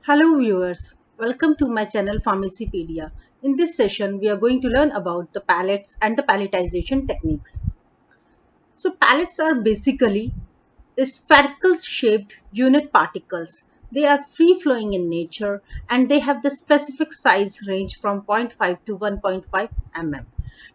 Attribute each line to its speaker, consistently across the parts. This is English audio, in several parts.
Speaker 1: Hello viewers, welcome to my channel Pharmacypedia. In this session, we are going to learn about the palettes and the palletization techniques. So pallets are basically spherical shaped unit particles. They are free flowing in nature and they have the specific size range from zero point 0.5 to 1.5 mm.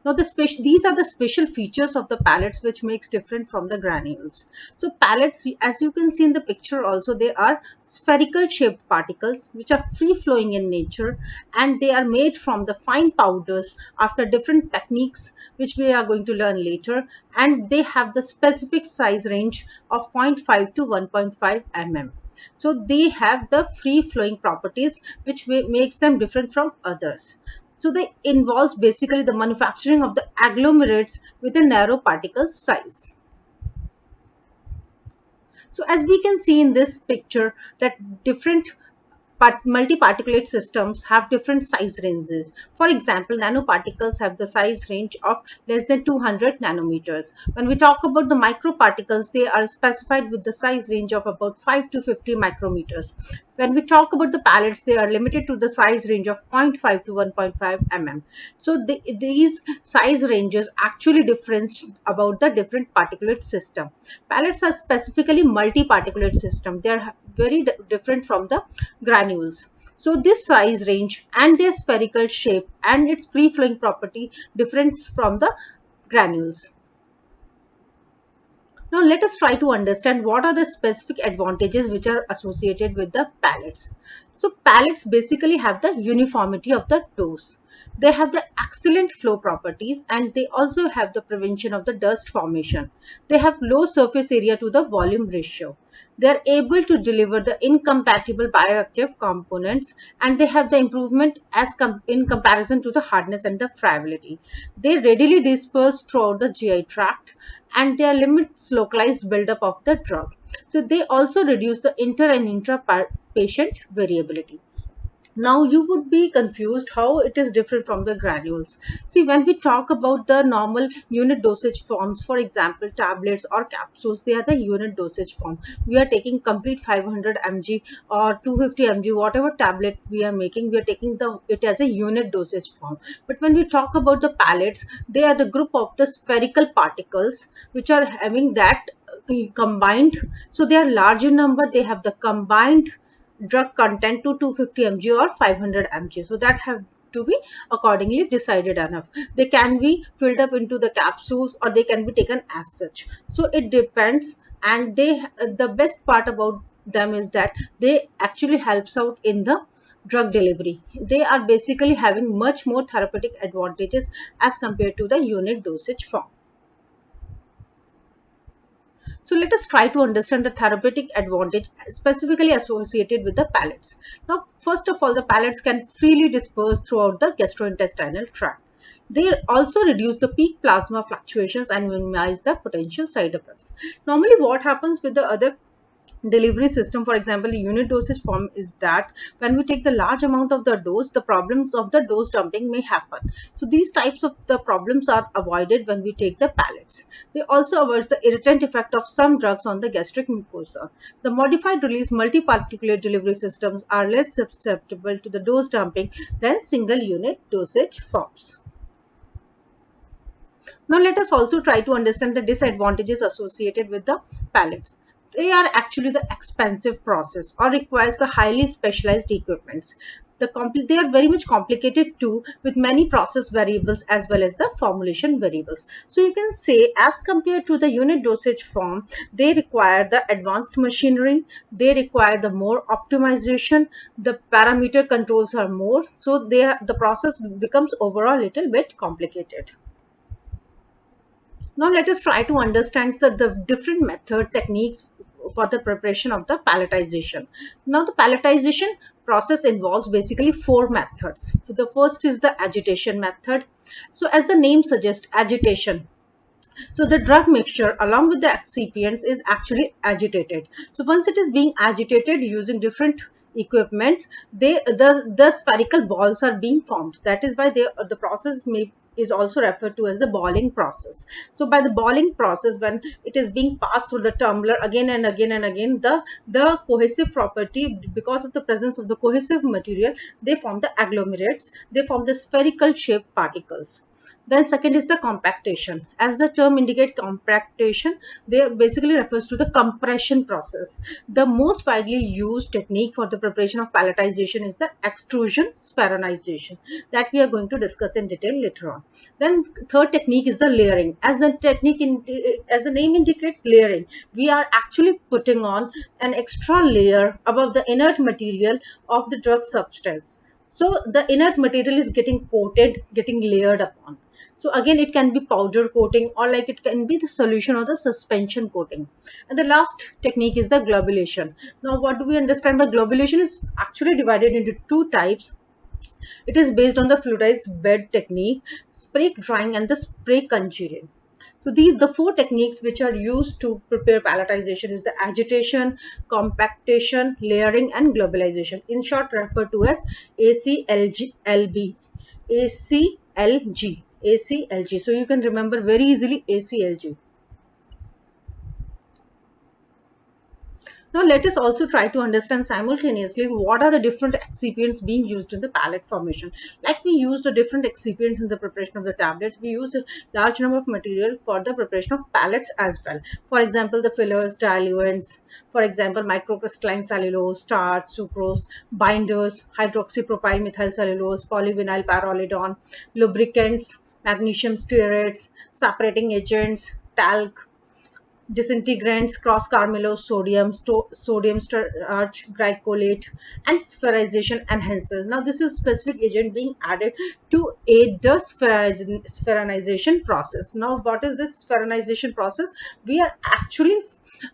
Speaker 1: Now these are the special features of the pellets which makes different from the granules. So pellets, as you can see in the picture also, they are spherical shaped particles which are free flowing in nature, and they are made from the fine powders after different techniques which we are going to learn later, and they have the specific size range of 0.5 to 1.5 mm. So they have the free flowing properties which makes them different from others. So they involves basically the manufacturing of the agglomerates with a narrow particle size. So as we can see in this picture that different multi-particulate systems have different size ranges. For example, nanoparticles have the size range of less than 200 nanometers. When we talk about the microparticles, they are specified with the size range of about 5 to 50 micrometers. When we talk about the pallets, they are limited to the size range of 0.5 to 1.5 mm. So these size ranges actually difference about the different particulate system. Pallets are specifically multi-particulate system. They are very different from the granules. So this size range and their spherical shape and its free flowing property differs from the granules. Now let us try to understand what are the specific advantages which are associated with the pallets. So pallets basically have the uniformity of the dose. They have the excellent flow properties and they also have the prevention of the dust formation. They have low surface area to the volume ratio. They are able to deliver the incompatible bioactive components, and they have the improvement in comparison to the hardness and the friability. They readily disperse throughout the GI tract, and they limits localized buildup of the drug. So they also reduce the inter and intra patient variability. Now you would be confused how it is different from the granules. See, when we talk about the normal unit dosage forms, for example tablets or capsules, they are the unit dosage form. We are taking complete 500 mg or 250 mg, whatever tablet we are making, we are taking it as a unit dosage form. But when we talk about the pellets, they are the group of the spherical particles which are having that combined. So they are large in number, they have the combined drug content to 250 mg or 500 mg. So that have to be accordingly decided enough. They can be filled up into the capsules or they can be taken as such. So it depends, and the best part about them is that they actually helps out in the drug delivery. They are basically having much more therapeutic advantages as compared to the unit dosage form. So let us try to understand the therapeutic advantage specifically associated with the pellets. Now, first of all, the pellets can freely disperse throughout the gastrointestinal tract. They also reduce the peak plasma fluctuations and minimize the potential side effects. Normally, what happens with the other delivery system, for example unit dosage form, is that when we take the large amount of the dose, the problems of the dose dumping may happen. So these types of the problems are avoided when we take the pellets. They also avoid the irritant effect of some drugs on the gastric mucosa. The modified release multi-particulate delivery systems are less susceptible to the dose dumping than single unit dosage forms. Now let us also try to understand the disadvantages associated with the pellets. They are actually the expensive process or requires the highly specialized equipments. They are very much complicated too, with many process variables as well as the formulation variables. So you can say as compared to the unit dosage form, they require the advanced machinery, they require the more optimization, the parameter controls are more, so the process becomes overall a little bit complicated. Now let us try to understand the different method techniques for the preparation of the palletization. Now the palletization process involves basically four methods. So the first is the agitation method. So as the name suggests, agitation. So the drug mixture along with the excipients is actually agitated. So once it is being agitated using different equipment, the spherical balls are being formed. That is why the process may is also referred to as the boiling process. So by the boiling process, when it is being passed through the tumbler again and again and again, the cohesive property, because of the presence of the cohesive material, they form the agglomerates, they form the spherical shaped particles. Then second is the compactation. As the term indicates, compactation, they basically refers to the compression process. The most widely used technique for the preparation of palletization is the extrusion spheronization, that we are going to discuss in detail later on. Then third technique is the layering. As the name indicates, layering, we are actually putting on an extra layer above the inert material of the drug substance. So the inert material is getting coated, getting layered upon. So again, it can be powder coating, or like it can be the solution or the suspension coating. And the last technique is the globulation. Now, what do we understand by globulation? Is actually divided into two types. It is based on the fluidized bed technique, spray drying, and the spray congealing. So these the four techniques which are used to prepare palletization is the agitation, compactation, layering, and globalization. In short, referred to as ACLG, ACLG. So you can remember very easily ACLG. Now let us also try to understand simultaneously what are the different excipients being used in the pallet formation. Like we used the different excipients in the preparation of the tablets, we use a large number of material for the preparation of pallets as well. For example, the fillers, diluents, for example, microcrystalline cellulose, starch, sucrose, binders, hydroxypropyl methyl cellulose, polyvinyl pyrrolidone, lubricants, magnesium stearates, separating agents, talc, disintegrants, cross carbonyl sodium, sodium starch glycolate, and spherization enhancers. Now, this is specific agent being added to aid the spheronization process. Now, what is this spheronization process? We are actually,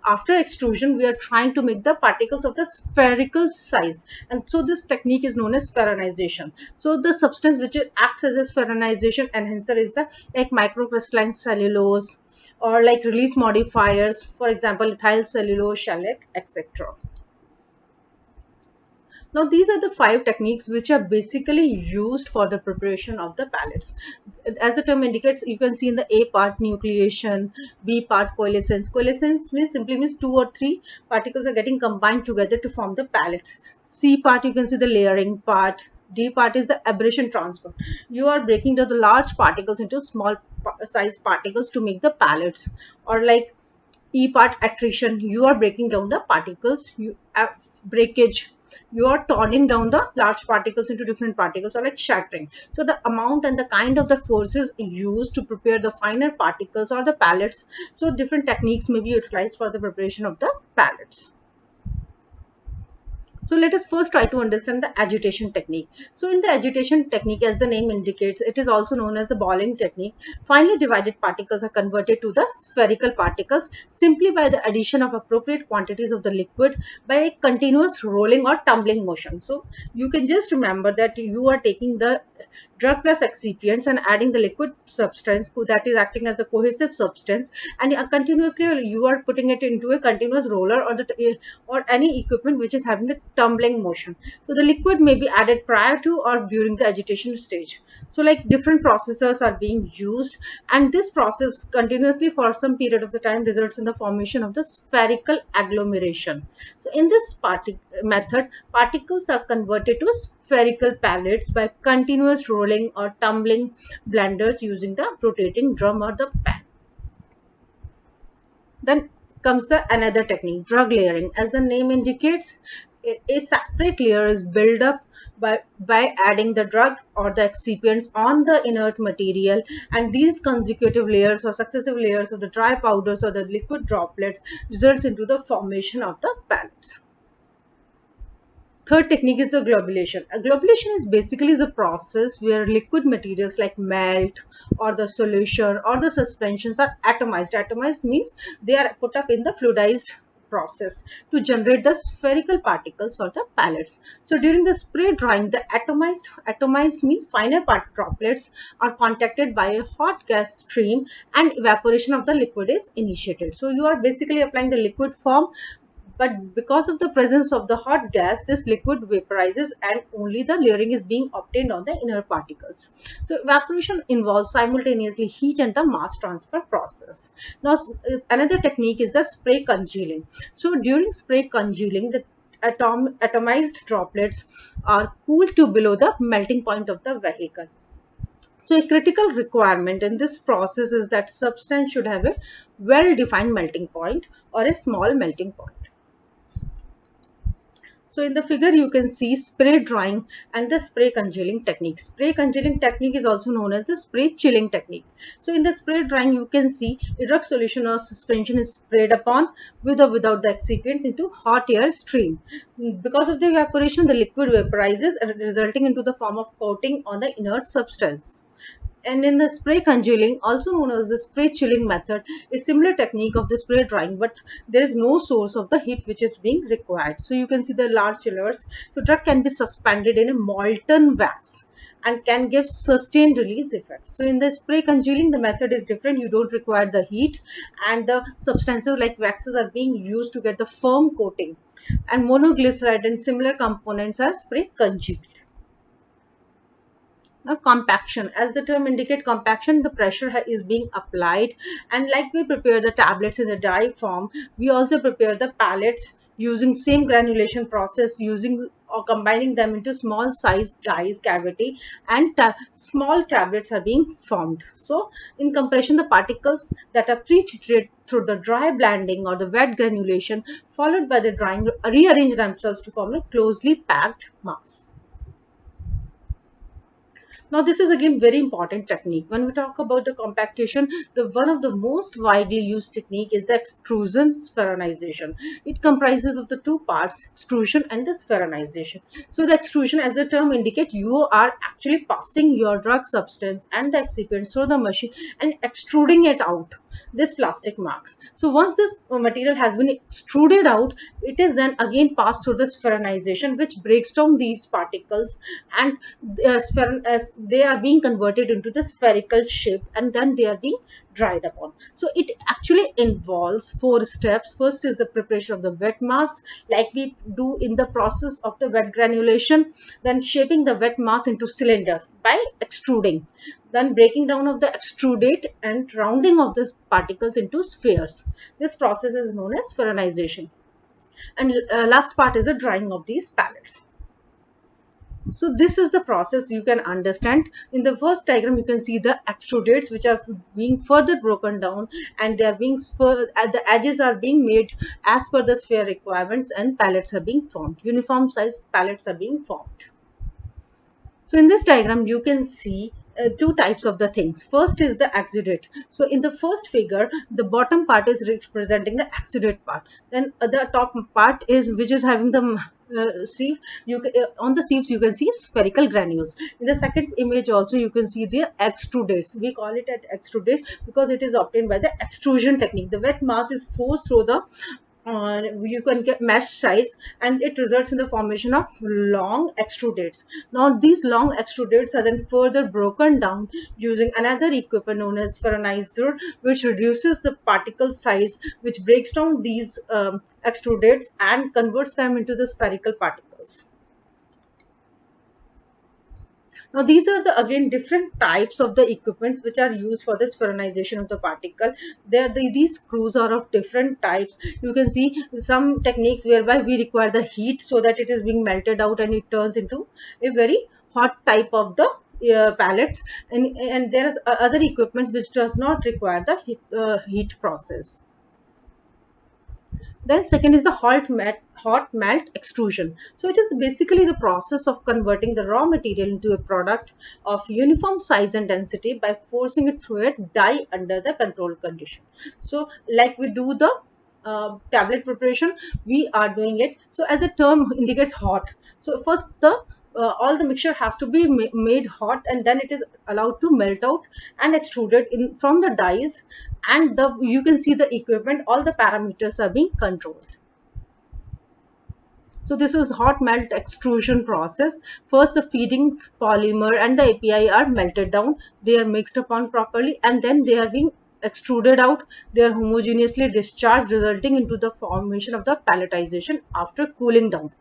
Speaker 1: after extrusion, we are trying to make the particles of the spherical size, and so this technique is known as spheronization. So the substance which acts as a spheronization enhancer is the like microcrystalline cellulose, or like release modifiers, for example, ethyl cellulose, shellac, etc. Now, these are the five techniques which are basically used for the preparation of the pallets. As the term indicates, you can see in the A part nucleation, B part coalescence. Coalescence means simply means two or three particles are getting combined together to form the pallets. C part, you can see the layering part. D part is the aberration transfer. You are breaking down the large particles into small size particles to make the pallets. Or like E part attrition, you are breaking down the particles. Breakage, you are turning down the large particles into different particles, or like shattering. So the amount and the kind of the forces used to prepare the finer particles or the pallets. So different techniques may be utilized for the preparation of the pallets. So let us first try to understand the agitation technique. So in the agitation technique, as the name indicates, it is also known as the boiling technique. Finely divided particles are converted to the spherical particles simply by the addition of appropriate quantities of the liquid by a continuous rolling or tumbling motion. So you can just remember that you are taking the drug plus excipients and adding the liquid substance that is acting as the cohesive substance, and continuously you are putting it into a continuous roller or any equipment which is having a tumbling motion. So the liquid may be added prior to or during the agitation stage. So like different processors are being used, and this process continuously for some period of the time results in the formation of the spherical agglomeration. So in this method, particles are converted to spherical pellets by continuous rolling or tumbling blenders using the rotating drum or the pan. Then comes the another technique, drug layering. As the name indicates, a separate layer is built up by adding the drug or the excipients on the inert material, and these consecutive layers or successive layers of the dry powders or the liquid droplets results into the formation of the pellets. Third technique is the globulation. A globulation is basically the process where liquid materials like melt or the solution or the suspensions are atomized. Atomized means they are put up in the fluidized process to generate the spherical particles or the pellets. So during the spray drying, the atomized means finer part droplets are contacted by a hot gas stream and evaporation of the liquid is initiated. So you are basically applying the liquid form but because of the presence of the hot gas, this liquid vaporizes and only the layering is being obtained on the inner particles. So evaporation involves simultaneously heat and the mass transfer process. Now another technique is the spray congealing. So during spray congealing, the atomized droplets are cooled to below the melting point of the vehicle. So a critical requirement in this process is that substance should have a well-defined melting point or a small melting point. So in the figure you can see spray drying and the spray congealing technique. Spray congealing technique is also known as the spray chilling technique. So in the spray drying you can see a drug solution or suspension is sprayed upon with or without the excipients into hot air stream. Because of the evaporation, the liquid vaporizes resulting into the form of coating on the inert substance. And in the spray congealing, also known as the spray chilling method, is similar technique of the spray drying, but there is no source of the heat which is being required. So you can see the large chillers. So drug can be suspended in a molten wax and can give sustained release effects. So in the spray congealing, the method is different. You don't require the heat, and the substances like waxes are being used to get the firm coating, and monoglyceride and similar components are spray congealed. Now compaction, as the term indicate compaction, the pressure is being applied, and like we prepare the tablets in the dye form, we also prepare the pellets using same granulation process, using or combining them into small size dyes cavity, and small tablets are being formed. So in compression, the particles that are pre-treated through the dry blending or the wet granulation followed by the drying rearrange themselves to form a closely packed mass. Now, this is again very important technique. When we talk about the compactation, the one of the most widely used technique is the extrusion spheronization. It comprises of the two parts, extrusion and the spheronization. So the extrusion, as the term indicate, you are actually passing your drug substance and the excipient through the machine and extruding it out, this plastic marks. So once this material has been extruded out, it is then again passed through the spheronization, which breaks down these particles, and as they are being converted into the spherical shape, and then they are being dried upon. So it actually involves four steps. First is the preparation of the wet mass, like we do in the process of the wet granulation, then shaping the wet mass into cylinders by extruding, then breaking down of the extrudate and rounding of these particles into spheres. This process is known as spheronization. And last part is the drying of these pellets. So this is the process you can understand. In the first diagram, you can see the extrudates which are being further broken down, and they are being the edges are being made as per the sphere requirements, and pellets are being formed. Uniform size pellets are being formed. So in this diagram, you can see two types of the things. First is the exudate. So in the first figure, the bottom part is representing the exudate part. Then the top part is which is having the sieve. On the sieves you can see spherical granules. In the second image also you can see the extrudates. We call it at extrudates because it is obtained by the extrusion technique. The wet mass is forced through the you can get mesh size, and it results in the formation of long extrudates. Now these long extrudates are then further broken down using another equipment known as spheronizer, which reduces the particle size, which breaks down these extrudates and converts them into the spherical particles. Now these are the again different types of the equipments which are used for the spheronization of the particle. These screws are of different types. You can see some techniques whereby we require the heat so that it is being melted out and it turns into a very hot type of the pellets, and there is other equipment which does not require the heat process. Then second is the hot melt extrusion. So it is basically the process of converting the raw material into a product of uniform size and density by forcing it through a die under the controlled condition. So like we do the tablet preparation, we are doing it. So as the term indicates hot. So first the all the mixture has to be made hot, and then it is allowed to melt out and extruded in from the dies, and you can see the equipment, all the parameters are being controlled. So this is hot melt extrusion process. First the feeding polymer and the API are melted down, they are mixed upon properly, and then they are being extruded out, they are homogeneously discharged, resulting into the formation of the palletization after cooling down.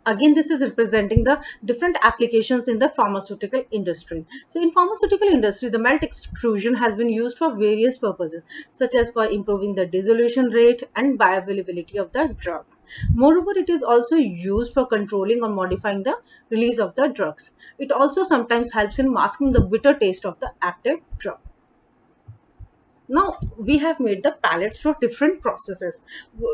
Speaker 1: Again, this is representing the different applications in the pharmaceutical industry. So in pharmaceutical industry, the melt extrusion has been used for various purposes, such as for improving the dissolution rate and bioavailability of the drug. Moreover, it is also used for controlling or modifying the release of the drugs. It also sometimes helps in masking the bitter taste of the active drug. Now we have made the palettes for different processes,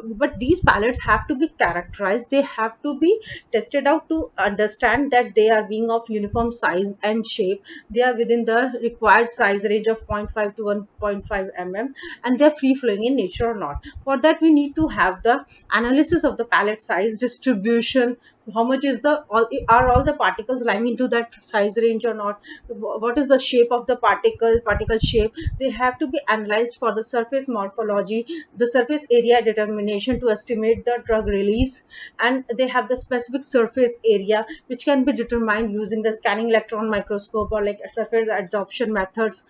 Speaker 1: but these palettes have to be characterized, they have to be tested out to understand that they are being of uniform size and shape, they are within the required size range of 0.5 to 1.5 mm, and they are free flowing in nature or not. For that, we need to have the analysis of the palette size distribution. How much is the are all the particles lying into that size range or not? What is the shape of the particle shape? They have to be analyzed for the surface morphology, the surface area determination to estimate the drug release, and they have the specific surface area which can be determined using the scanning electron microscope or like surface adsorption methods.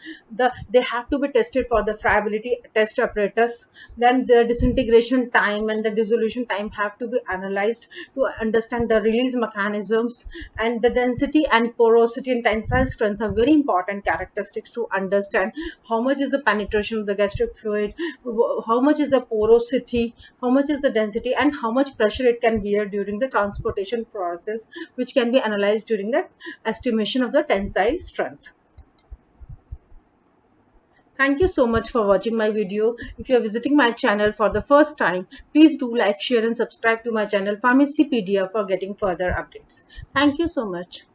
Speaker 1: They have to be tested for the friability test apparatus. Then the disintegration time and the dissolution time have to be analyzed to understand the release mechanisms, and the density and porosity and tensile strength are very important characteristics to understand how much is the penetration of the gastric fluid, how much is the porosity, how much is the density, and how much pressure it can bear during the transportation process, which can be analyzed during the estimation of the tensile strength. Thank you so much for watching my video. If you are visiting my channel for the first time, please do like, share and subscribe to my channel Pharmacypedia for getting further updates. Thank you so much.